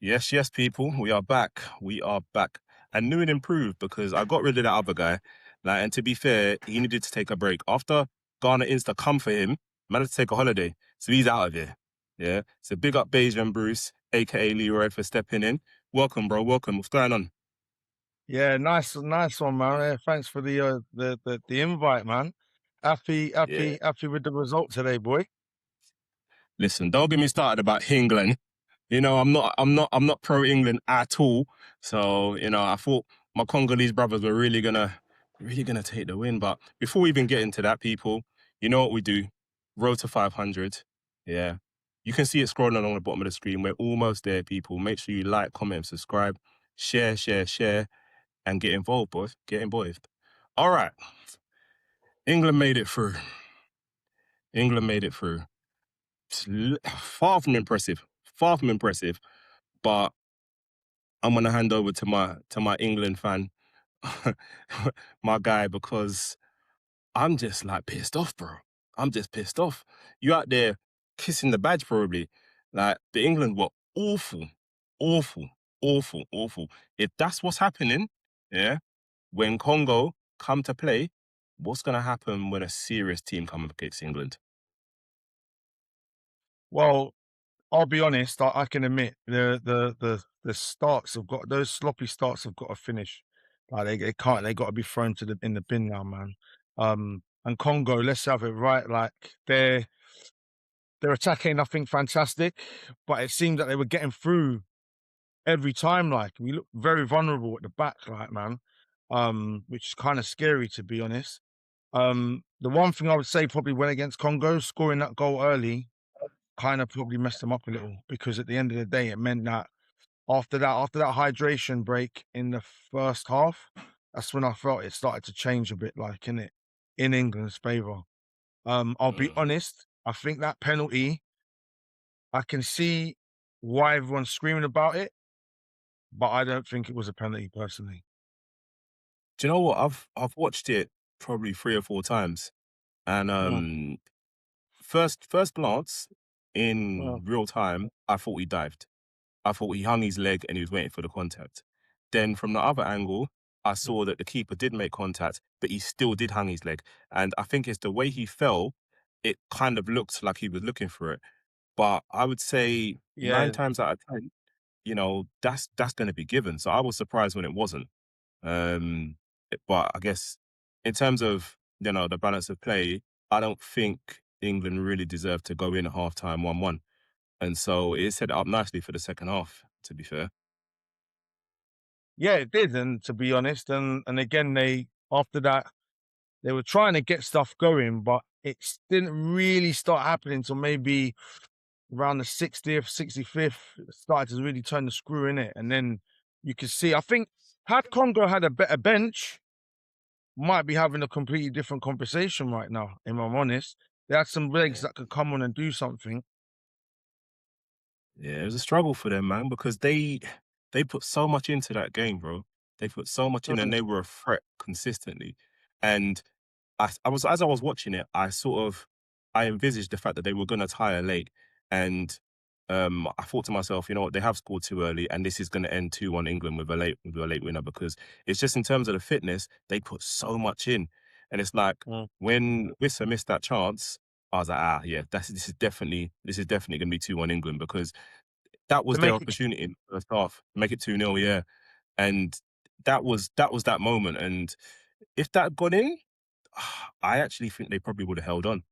Yes, yes, people, we are back. We are back. And new and improved because I got rid of that other guy. Like, and to be fair, he needed to take a break. After Ghana Insta come for him, man had to take a holiday. So he's out of here. Yeah. So big up Bejan Bruce, aka Leroy, for stepping in. Welcome, bro. Welcome. What's going on? Yeah, nice one, man. Yeah, thanks for the invite, man. Happy, Yeah. happy, happy with the result today, boy. Listen, don't get me started about England. I'm not pro England at all. So, I thought my Congolese brothers were really gonna take the win. But before we even get into that, people, you know what we do? Road to 500. Yeah. You can see it scrolling along the bottom of the screen. We're almost there, people. Make sure you like, comment, and subscribe. Share, and get involved, boys. Get involved. All right. England made it through. England made it through. Far from impressive. Far from impressive. But I'm gonna hand over to my England fan, my guy, because I'm just like pissed off, bro. I'm just pissed off. You out there kissing the badge, probably. Like the England were awful, awful, awful. If that's what's happening, yeah, when Congo come to play, what's gonna happen when a serious team come up against England? Well, I'll be honest. I can admit the starts have got those sloppy starts have got to finish. Like they can't. They got to be thrown to the in the bin now, man. And Congo, let's have it right. Like their attack ain't nothing fantastic, but it seemed that they were getting through every time. Like we look very vulnerable at the back, like man. Which is kind of scary to be honest. The one thing I would say probably went against Congo, scoring that goal early kind of probably messed them up a little because at the end of the day, it meant that after that hydration break in the first half, that's when I felt it started to change a bit, like in it in England's favour. I'll be Mm. honest, I think that penalty, I can see why everyone's screaming about it, but I don't think it was a penalty personally. Do you know what? I've watched it probably 3 or 4 times, and Mm, first glance, mm, in real time, I thought he dived. I thought he hung his leg and he was waiting for the contact. Then from the other angle, I mm. saw that the keeper did make contact, but he still did hang his leg. And I think it's the way he fell, it kind of looked like he was looking for it. But I would say nine Yeah, times out of 10, that's going to be given. So I was surprised when it wasn't. But I guess in terms of, the balance of play, I don't think England really deserved to go in at halftime 1-1. And so it set it up nicely for the second half, to be fair. yeah, it did. And to be honest, and again, they after that they were trying to get stuff going, but didn't really start happening until maybe around the 60th, 65th, it started to really turn the screw in it. And then you could see, I think, had Congo had a better bench, might be having a completely different conversation right now, if I'm honest. They had some legs Yeah. that could come on and do something. Yeah, it was a struggle for them, man, because they put so much into that game, bro. They put so much in and Mm, they were a threat consistently. And I was as I was watching it, I envisaged the fact that they were gonna tire late. And I thought to myself, you know what, they have scored too early and this is gonna end 2-1 England with a late winner because it's just in terms of the fitness, they put so much in. And it's like mm. when Wissa missed that chance, I was like, yeah, this is definitely gonna be 2-1 England because that To was their make it, opportunity in the first half. Make it 2-0, yeah. And that was that moment. And if that got in, I actually think they probably would have held on.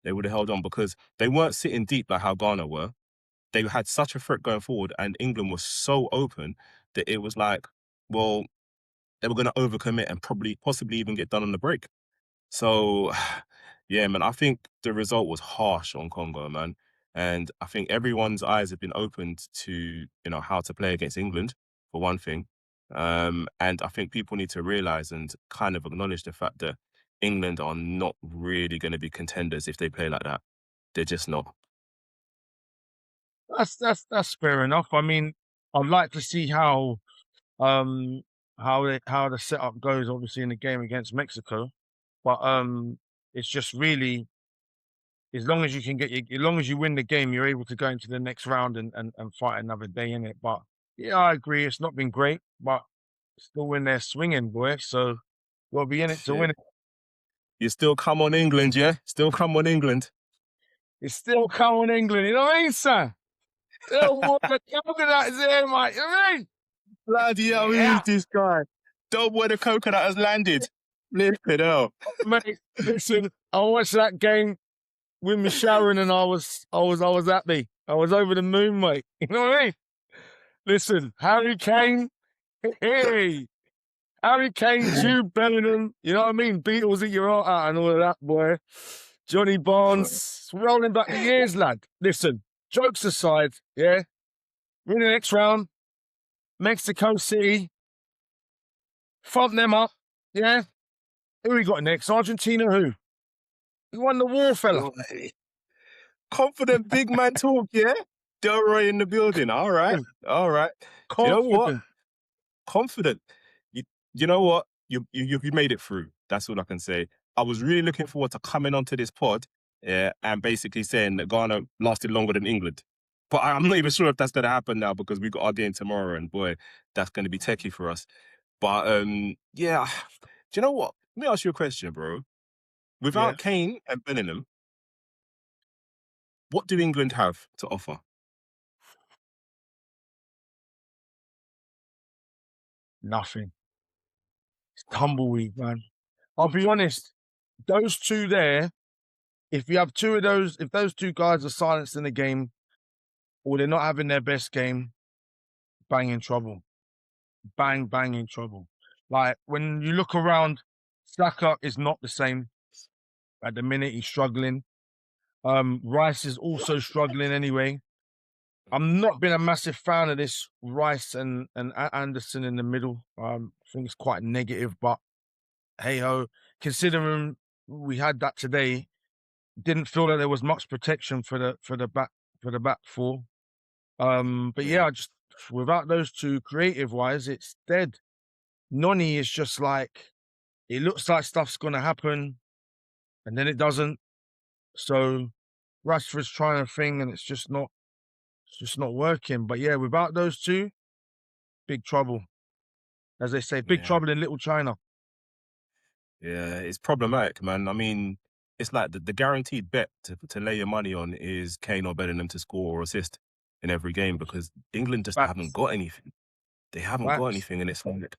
They would have held on because they weren't sitting deep like how Ghana were. They had such a threat going forward, and England was so open that it was like, well, they were going to overcommit and probably, possibly even get done on the break. So, yeah, man, I think the result was harsh on Congo, man. And I think everyone's eyes have been opened to, how to play against England, for one thing. And I think people need to realize and kind of acknowledge the fact that England are not really going to be contenders if they play like that. They're just not. that's fair enough. I mean, I'd like to see um how the setup goes, obviously in the game against Mexico. But it's just really as long as you can as long as you win the game, you're able to go into the next round and fight another day in it. But Yeah, I agree. It's not been great, but still in there swinging, boy. So we'll be in it to win Shit. it. You still come on England, yeah? Still come on England. It's still coming England. You know what I mean, son? Still want the coconut is here, mate. You know what I mean? Bloody hell, who is Yeah, this guy? Don't where the coconut has landed. Flipping hell. mate. Listen, I watched that game with me Sharon, and I was happy. I was over the moon, mate. You know what I mean? Listen, Harry Kane, hey, Harry Kane, Jude Bellingham. You know what I mean? Beatles at your heart out and all of that, boy. Johnny Barnes, rolling back the years, lad. Listen, jokes aside, yeah. We're in the next round. Mexico City, front them up, yeah. Who we got next? Argentina, who? Who won the war, fella? Boy. Confident big man talk, yeah? Delroy in the building. All right. All right. You know what? Confident. Confident. You you know what? You made it through. That's all I can say. I was really looking forward to coming onto this pod, yeah, and basically saying that Ghana lasted longer than England. But I'm not even sure if that's gonna happen now because we got our game tomorrow, and boy, that's gonna be techie for us. But yeah. Do you know what? Let me ask you a question, bro. Yeah, Without Kane and Bellingham, what do England have to offer? nothing. It's tumbleweed, man. I'll be honest. Those two there, if you have two of those, if those two guys are silenced in the game or they're not having their best game, bang in trouble. Bang, bang in trouble. Like when you look around, Saka is not the same. At the minute, he's struggling. Rice is also struggling anyway. I'm not been a massive fan of this Rice and Anderson in the middle. I think it's quite negative, but hey ho, considering we had that today, didn't feel that there was much protection for the back four. But Yeah, yeah, I just without those two, creative wise, it's dead. Noni is just like it looks like stuff's gonna happen, and then it doesn't. So Rashford's trying a thing, and it's just not working. But yeah, without those two, big trouble. As they say, big yeah. trouble in Little China. Yeah, it's problematic, man. I mean, it's like the guaranteed bet to lay your money on is Kane or Bellingham to score or assist in every game because England just haven't Facts, got anything. They haven't got facts. anything, and it's like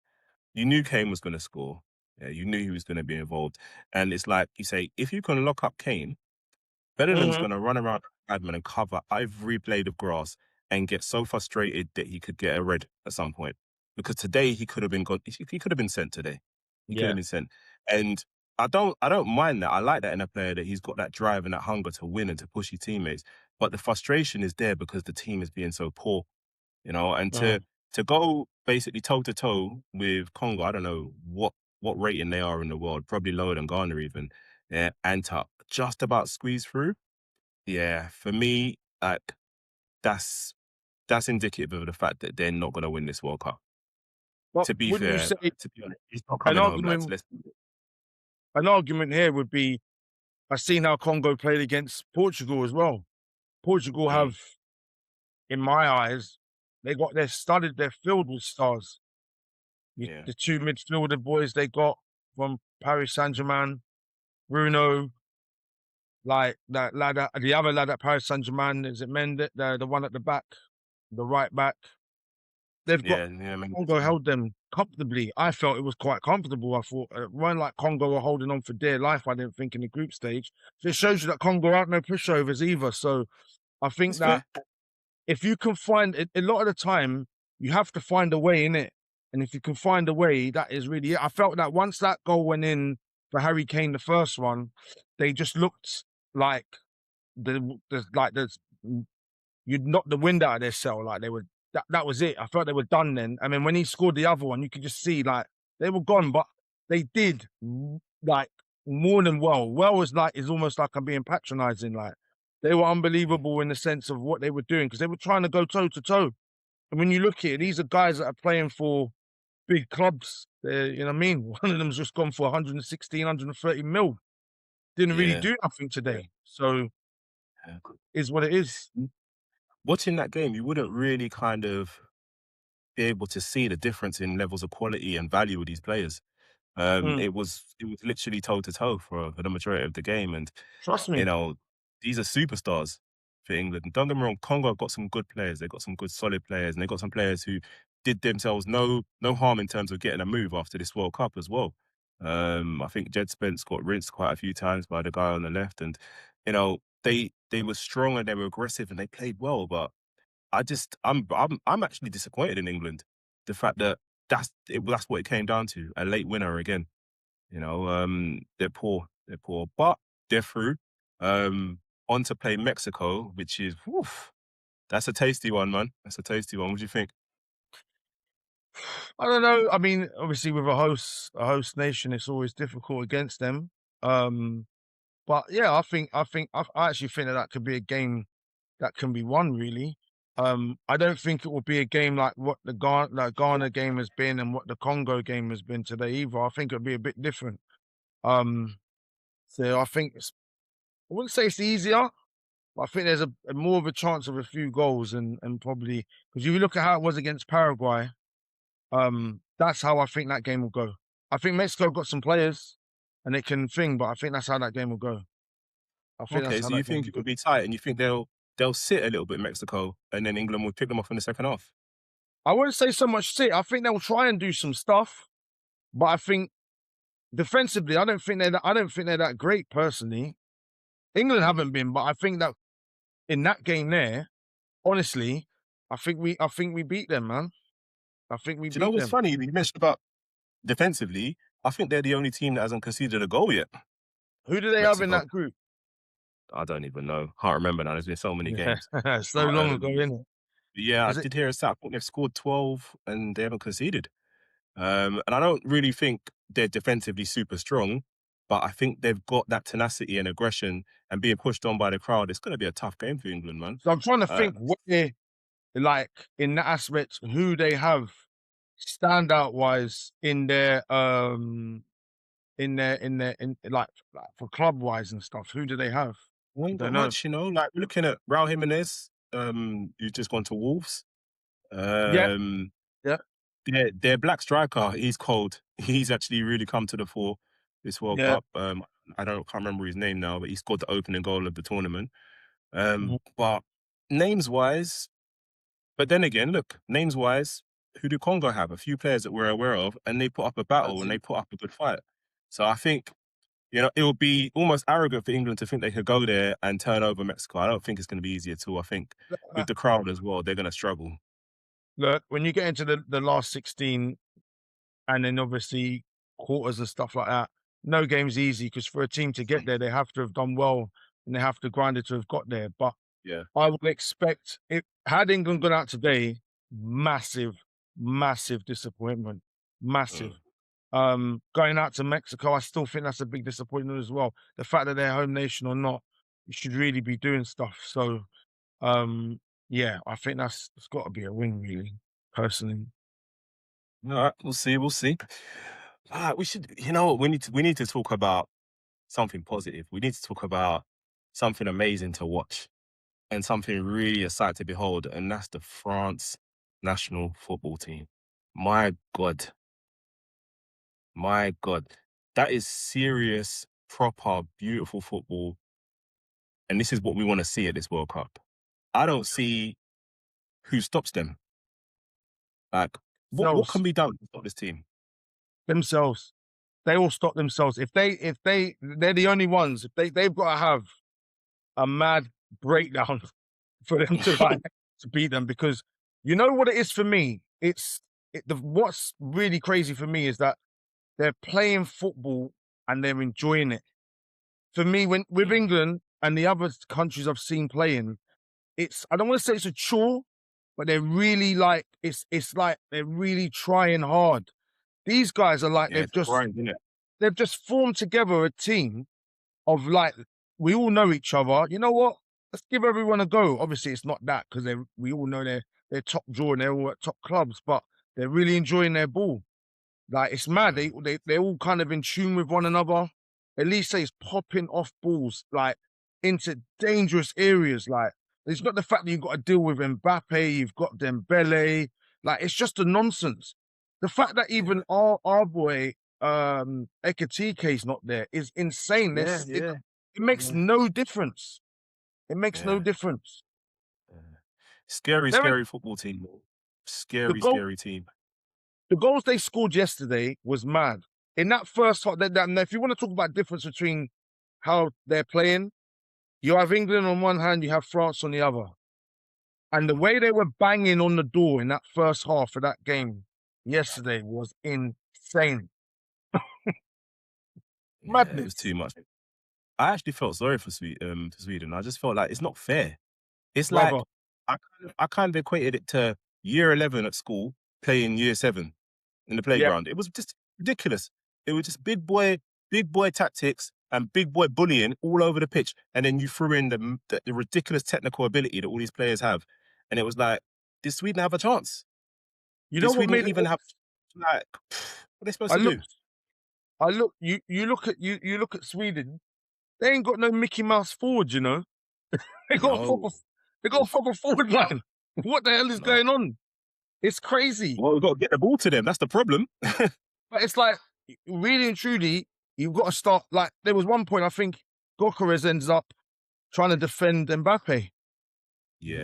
you knew Kane was going to score. Yeah, you knew he was going to be involved, and it's like you say, if you can lock up Kane, Bellingham's Mhm. going to run around Admin and cover every blade of grass and get so frustrated that he could get a red at some point. Because today he could have been gone. He could have been sent today. He could have Yeah. been sent. And I don't mind that. I like that in a player that he's got that drive and that hunger to win and to push his teammates. But the frustration is there because the team is being so poor, and Mhm. to go basically toe to toe with Congo, I don't know what rating they are in the world, probably lower than Ghana even. Yeah, and to just about squeeze through. Yeah, for me, like that's that's indicative of the fact that they're not going to win this World Cup. But To be wouldn't you fair, say to be honest, he's not an coming home, lads. argument an argument here would be I've seen how Congo played against Portugal as well. Portugal Mm, have, in my eyes, they're filled with stars. yeah, The two midfielder boys they got from Paris Saint-Germain, Bruno, like that lad the other lad at Paris Saint-Germain, is it Mendes, the one at the back, the right back. They've got yeah. I mean, Congo held them comfortably. I felt it was quite comfortable. I thought it weren't like Congo were holding on for dear life. I didn't think in the group stage. So it shows you that Congo aren't no pushovers either. So I think it's that fair. if you can find it, a lot of the time, you have to find a way in it. And if you can find a way, that is really it. I felt that once that goal went in for Harry Kane, the first one, they just looked like there's you'd knock the wind out of their cell. Like they were that was it. I felt they were done then. I mean, when he scored the other one, you could just see like they were gone, but they did like more than well. Well was like is almost like I'm being patronizing. Like they were unbelievable in the sense of what they were doing because they were trying to go toe to toe. And when you look at it, these are guys that are playing for big clubs. You know what I mean? One of them's just gone for 116, 130 mil. Didn't really Yeah, do nothing today. So yeah. is what it is. Watching that game, you wouldn't really kind of. be able to see the difference in levels of quality and value of these players. Mm. It was literally toe to toe for the majority of the game, and Trust you me. know these are superstars for England. And don't get me wrong, Congo have got some good players. They've got some good solid players, and they've got some players who did themselves no harm in terms of getting a move after this World Cup as well. I think Jed Spence got rinsed quite a few times by the guy on the left, and they were strong and they were aggressive and they played well. But I'm actually disappointed in England. The fact that that's what it came down to, a late winner again. They're poor. They're poor, but they're through. On to play Mexico, which is, woof, that's a tasty one, man. That's a tasty one. What do you think? I don't know. I mean, obviously with a host nation, it's always difficult against them. Um, but yeah, I actually think that that could be a game that can be won. Really, I don't think it will be a game like what the Ghana game has been and what the Congo game has been today either. I think it'll be a bit different. Um, so I think I wouldn't say it's easier, but I think there's a more of a chance of a few goals and probably because if you look at how it was against Paraguay. That's how I think that game will go. I think Mexico got some players and it can thing, but I think that's how that game will go. I think that's Okay, how so you that game think will it will go. be tight, and you think they'll sit a little bit Mexico, and then England will pick them off in the second half. I wouldn't say so much sit. I think they'll try and do some stuff, but I think defensively, I don't think they're that great personally. England Mm. haven't been, but I think that in that game there, honestly, I think we beat them, man. I think we Do you know beat what's them. funny? You mentioned about defensively. I think they're the only team that hasn't conceded a goal yet. Who do they have in Mexico. that group? I don't even know. Can't remember now. There's been so many Yeah, games. so But, long ago, isn't it? yeah, I Is it? did hear a stat. I think they've scored 12 and they haven't conceded. And I don't really think they're defensively super strong, but I think they've got that tenacity and aggression and being pushed on by the crowd. It's going to be a tough game for England, man. So I'm trying to Uh, think where like in that aspect, who they have standout wise in like for club wise and stuff. Who do they have? we I ain't got don't know. much, like we're looking at Raul Jimenez, who's just gone to Wolves. Yeah, Um, yeah, their black striker, he's cold. He's actually really come to the fore this World yeah. Cup. Can't remember his name now, but he scored the opening goal of the tournament. Mhm. But names wise, but then again, look, names wise, who do Congo have? A few players that we're aware of, and they put up a battle That's and it. they put up a good fight. So I think, it would be almost arrogant for England to think they could go there and turn over Mexico. I don't think it's going to be easy at all. I think Uh, with the crowd as well, they're going to struggle. Look, when you get into the last 16 and then obviously quarters and stuff like that, no game's easy because for a team to get there, they have to have done well and they have to grind it to have got there. But Yeah. I would expect it had England gone out today, massive, massive disappointment. Massive. Mm. Going out to Mexico, I still think that's a big disappointment as well. The fact that they're home nation or not, you should really be doing stuff. So yeah, I think that's it's gotta be a win, really, personally. All right, we'll see. We'll see. We should, what, we need to talk about something positive. We need to talk about something amazing to watch and something really a sight to behold, and that's the France national football team. My God, my God, that is serious, proper, beautiful football, and this is what we want to see at this World Cup. I don't see who stops them. Like, what can Themselves, be done to stop this team? themselves. They all stop themselves. They're the only ones. If they've got to have a mad breakdown for them to like to beat them because you know what it is for me. What's really crazy for me is that they're playing football and they're enjoying it. For me, when with Mm. England and the other countries I've seen playing, it's I don't want to say it's a chore, but they're really like it's like they're really trying hard. These guys are like Yeah, it's a grind, isn't it? they've just formed together a team of like we all know each other. You know what? Let's give everyone a go. Obviously, it's not that because we all know they're top draw and they're all at top clubs, but they're really enjoying their ball. Like it's mad. Mm. They're all kind of in tune with one another. Elise is popping off balls like into dangerous areas. Like it's not the fact that you've got to deal with Mbappe, you've got Dembele. Like, it's just a nonsense. The fact that even our boy Ekatike's not there is insane. Yeah, It yeah, makes yeah, no difference. It makes no yeah. difference. Yeah. Scary, There ain't scary football team. the Scary, goal scary team. the goals they scored yesterday was mad. In that first half, if you want to talk about difference between how they're playing, you have England on one hand, you have France on the other. And the way they were banging on the door in that first half of that game yesterday was insane. Yeah, it was Madness. too much. I actually felt sorry for Sweden. I just felt like it's not fair. It's Brother. like I kind of equated it to year 11 at school playing year 7 in the Yeah. playground. It was just ridiculous. It was just big boy tactics and big boy bullying all over the pitch. And then you threw in the ridiculous technical ability that all these players have. And it was like, did Sweden have a chance? You Did know what Sweden made it even worse? have, like, what are they supposed I to do? looked you look at Sweden, they ain't got no Mickey Mouse forward, you know. They got a proper No, they got a proper forward line. What the hell is no. going on? It's crazy. Well, we've got to get the ball to them. That's the problem. But it's like, really and truly, you've got to start. Like, there was one point I think Gokares ends up trying to defend Mbappe.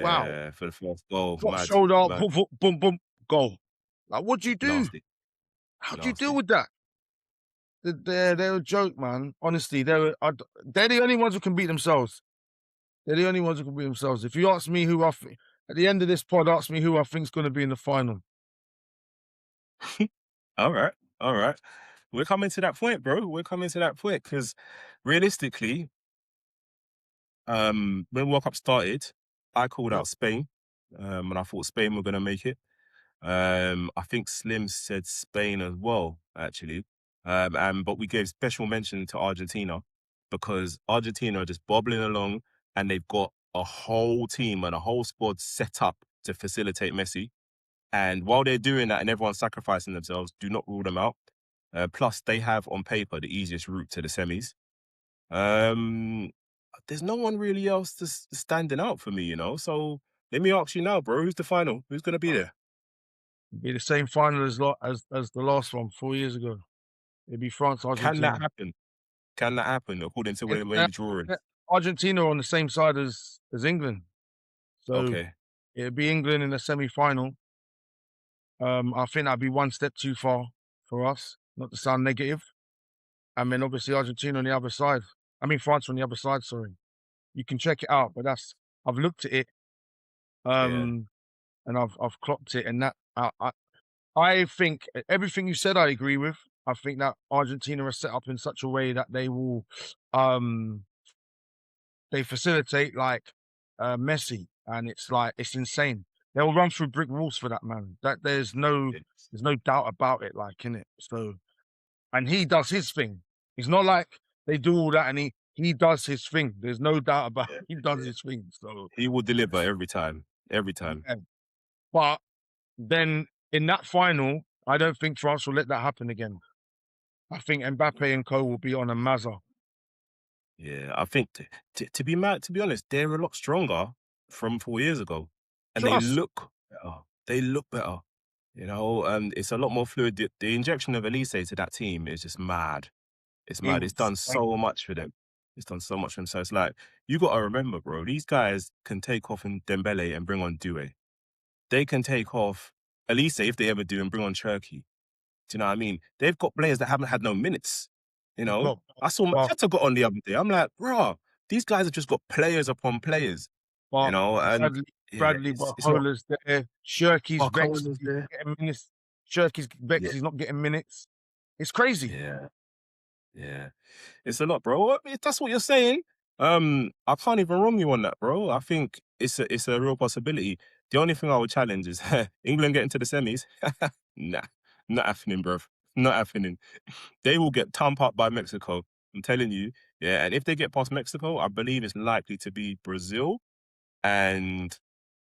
Wow. Yeah, for the first goal. Drop Mad, shoulder, mad, boom, boom, boom, boom, goal. Like, what do you do? nasty, How do you deal nasty. with that? They're a joke, man. Honestly, they're the only ones who can beat themselves. They're the only ones who can beat themselves. If you ask me at the end of this pod, ask me who I think's going to be in the final. All right, all right. We're coming to that point, bro. We're coming to that point because realistically, when World Cup started, I called Yep. out Spain, and I thought Spain were going to make it. I think Slim said Spain as well, actually. But we gave special mention to Argentina because Argentina are just bobbling along and they've got a whole team and a whole squad set up to facilitate Messi. And while they're doing that and everyone's sacrificing themselves, do not rule them out. Plus, they have on paper the easiest route to the semis. Um, there's no one really else standing out for me, you know. So let me ask you now, bro, who's the final? Who's going to be there? Be the same final as the last one 4 years ago. It'd be France, Can that Argentina. happen? Can that happen according to If where uh, the draw is? Argentina are on the same side as England, so Okay. it'd be England in the semi-final. I think that'd be one step too far for us, not to sound negative. And then obviously Argentina on the other side. I mean France on the other side. Sorry, you can check it out, but I've looked at it, Yeah. and I've clocked it, and that I think everything you said I agree with. I think that Argentina are set up in such a way that they will, um, they facilitate like Messi, and it's like it's insane. They'll run through brick walls for that man. That It's, there's no doubt about it. Like in it, so and he does his thing. It's not like they do all that and he does his thing. There's no doubt about yeah, it. He does yeah. his thing. So, He will deliver every time. Every time. yeah. But then in that final, I don't think France will let that happen again. I think Mbappe and co will be on a mazza. Yeah. I think to be mad, to be honest, they're a lot stronger from 4 years ago. And they Trust. look better. They look better. You know, and it's a lot more fluid. The injection of Elise to that team is just mad. It's mad. It's done so Insane. much for them. It's done so much for them. So it's like, you got to remember, bro, these guys can take off in Dembele and bring on Doué. They can take off Elise if they ever do and bring on Cherky. Do you know what I mean? They've got players that haven't had no minutes. You know, But, I saw but, Mateta got on the other day. I'm like, bro, these guys have just got players upon players. You but know, and yeah, Bradley it's not. Barcola's there. Shirky's vexed. Barcola He's there. not getting minutes. Shirky's vexed. Yeah, He's not getting minutes. It's crazy. yeah, yeah. It's a lot, bro. If that's what you're saying, I can't even wrong you on that, bro. I think it's a real possibility. The only thing I would challenge is England getting to the semis. Nah, not happening, bro. Not happening. They will get thumped up by Mexico. I'm telling you. Yeah, and if they get past Mexico, I believe it's likely to be Brazil. And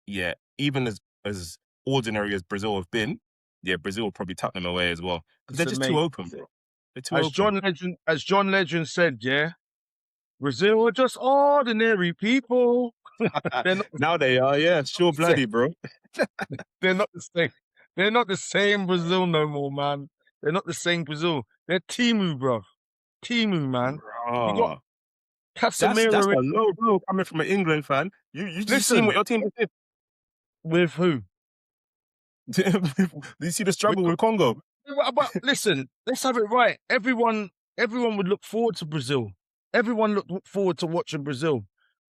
yeah, even as ordinary as Brazil have been, yeah, Brazil will probably tuck them away as well because they're Listen, just too mate. open, bro. They're too open. As John Legend said, yeah, Brazil are just ordinary people. They're not Now they are, yeah, the sure, same. bloody, bro. They're not the same. They're not the same Brazil no more, man. They're not the same Brazil. They're Timu, bro. Timu, man. You got Bro. That's Casemiro a in. low blow coming from an England fan. You just seen what Listen, your team did. with who? Do you see the With struggle who? with Congo? But listen, let's have it right. Everyone would look forward to Brazil. Everyone looked forward to watching Brazil.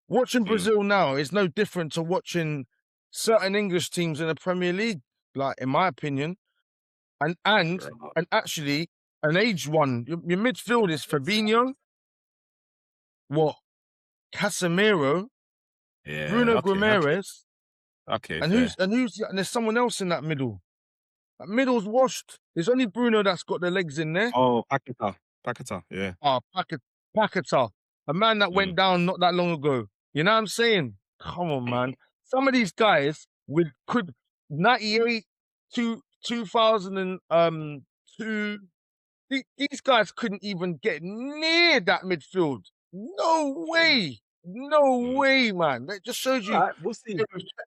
Watching Mm, Brazil now is no different to watching certain English teams in the Premier League, like in my opinion. And bro. actually, an aged one. Your midfield is Fabinho, what? Casemiro, Yeah, Bruno okay, okay. Guimaraes, Okay, and fair. there's someone else in that middle. That middle's washed. There's only Bruno that's got the legs in there. Oh, Paquetá, yeah. Ah, Paquetá, a man that Mm, went down not that long ago. You know what I'm saying? Come on, man. Some of these guys could 98 to 2002. These guys couldn't even get near that midfield. No way. No mm. way, man. That just shows All you right, we'll see.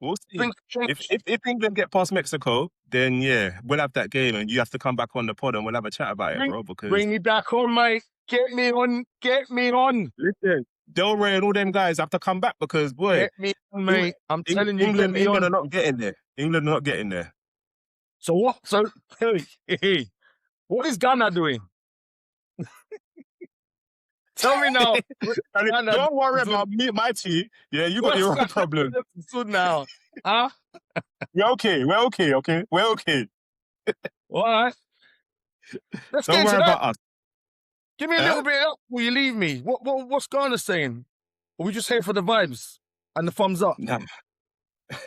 We'll see. things change. If England get past Mexico, then yeah, we'll have that game, and you have to come back on the pod, and we'll have a chat about it, Bring, bro. Because bring me back on, mate. Get me on. Get me on. listen, Del Rey and all them guys have to come back because boy, Get me on, mate. I'm telling you, get England me England on. are not getting there. England are not getting there. So what? So hey, what is Ghana doing? Tell me now. What is And Ghana don't worry doing? about me, my team. Yeah, you got What's your own Ghana problem. doing now? Huh? We're okay. We're okay. Okay, we're okay. All right. Let's get Don't into worry that. about us. Give me a Huh? little bit up before you leave me. What's Ghana saying? Are we just here for the vibes and the thumbs up? Nah.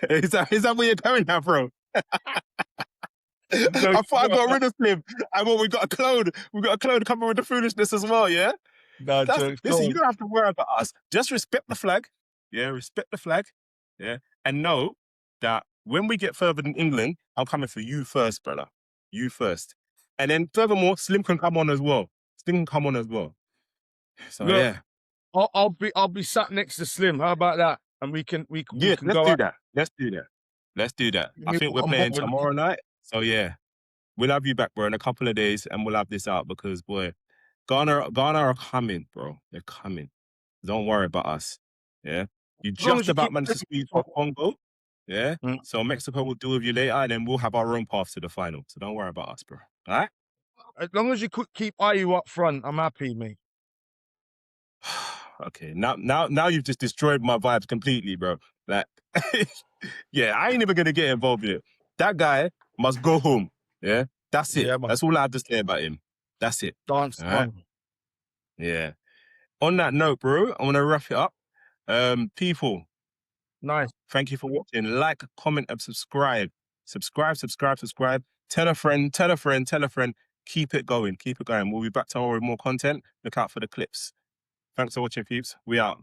Is that where you're going now, bro? No, I thought I got rid of him. We got a clone. We got a clone coming with the foolishness as well, yeah? nah, jokes. Go Listen, you on. don't have to worry about us. Just respect the flag. Yeah, respect the flag. Yeah. And know that when we get further than England, I'm coming for you first, brother. You first. And then furthermore, Slim can come on as well. Slim can come on as well. So Look, yeah. I'll be sat next to Slim. How about that? And we can Yeah, let's go do out. that. Let's do that. Let's do that. I think we're I'm playing bothered. tomorrow night. So yeah. We'll have you back, bro, in a couple of days, and we'll have this out because, boy, Ghana are coming, bro. They're coming. Don't worry about us. Yeah. You As long as just you about keep managed to squeeze off Congo. Yeah. Mm. So Mexico will deal with you later, and then we'll have our own path to the final. So don't worry about us, bro. All right? As long as you keep IU up front, I'm happy, mate. Okay. Now you've just destroyed my vibes completely, bro. Like, yeah, I ain't even gonna get involved in it. That guy must go home. Yeah. That's it. Yeah, man. That's all I have to say about him. That's it. Dance All right. on. Yeah. On that note, bro, I want to wrap it up. People, Nice. thank you for watching. Like, comment, and subscribe. Subscribe. Tell a friend, tell a friend, tell a friend. Keep it going. Keep it going. We'll be back tomorrow with more content. Look out for the clips. Thanks for watching, peeps. We out.